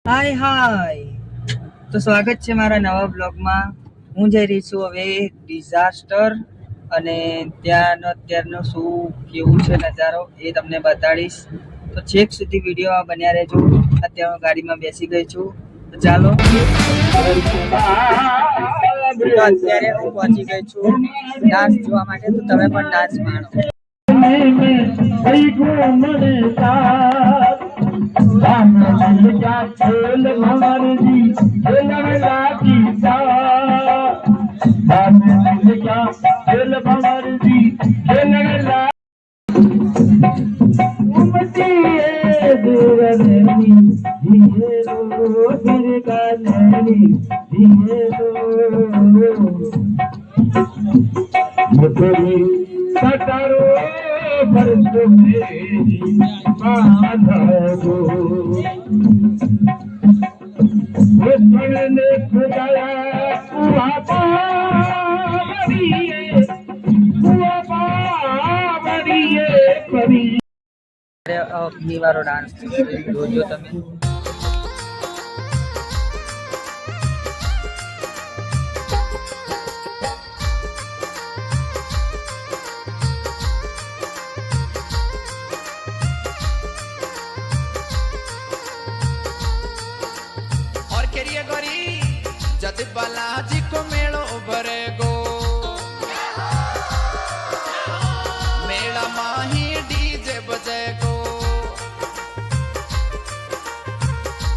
હાય હાય, તો સ્વાગત છે મારા નવા બ્લોગમાં. હું જઈ રહી છું હવે ડિઝાસ્ટર, અને ત્યાંનો અત્યારનો શું કેવું છે નજારો એ તમને બતાડીશ. તો છેક સુધી વિડીયોમાં બન્યા રહેજો. અત્યારે હું ગાડીમાં બેસી ગઈ છું, તો ચાલો. તો અત્યારે હું પહોંચી ગઈ છું ડાન્સ જોવા માટે, તો તમે પણ ડાન્સ માણો. सटारो फर्ज मेरी माधवो ने खुदाया અગ્નિ વાળો ડાન્સ જોજો તમે. जद बालाजी को मेड़ो भरेगो मेला माही डीजे बजेगो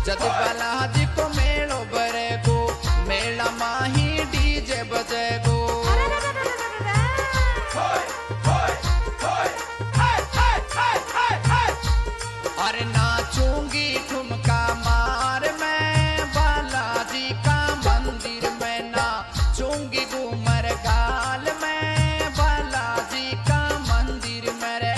जद बालाजी को मेड़ो भरेगो मेला माही डीजे बजेगो अरे नाचूंगी ठुमका मार मैं बालाजी का मंदिर में नाचूंगी घूमर गाल में बालाजी का मंदिर में रे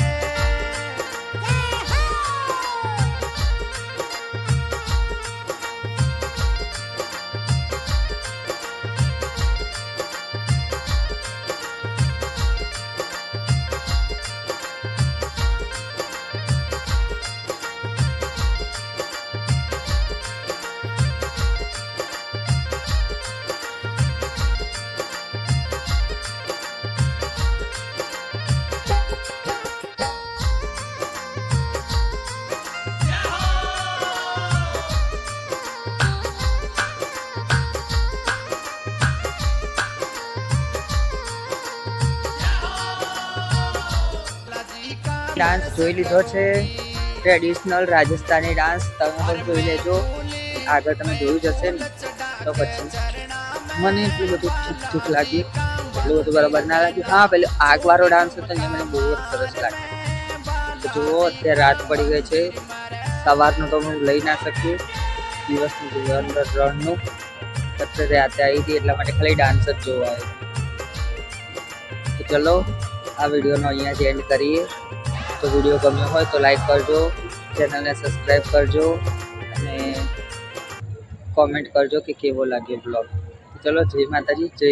ડાન્સ જોઈ લીધો છે, ટ્રેડિશનલ રાજસ્થાની ડાન્સ. તમે પણ જોઈ લેજો, આગળ તમે જોયું જ હશે ને. તો પછી મને એટલું બધું ઠીક ઠીક લાગ્યું, એટલું બધું બરાબર ના લાગ્યું. હા, પેલો આગવાળો ડાન્સ હતો ને મને બહુ જ સરસ લાગ્યો. તો જુઓ, અત્યારે રાત પડી ગઈ છે, સવારનું તો હું લઈ ના શકું, દિવસનું અંદર રણનું. અત્યારે રાતે આવી હતી એટલા માટે ખાલી ડાન્સ જ જોવા આવ્યો. તો ચલો, આ વિડીયોનો અહીંયાથી એન્ડ કરીએ. તો વિડીયો ગમ્યો હોય તો લાઈક કરજો, ચેનલને સબસ્ક્રાઈબ કરજો અને કોમેન્ટ કરજો કે કેવો લાગ્યો બ્લોગ. ચલો, જય માતાજી, જય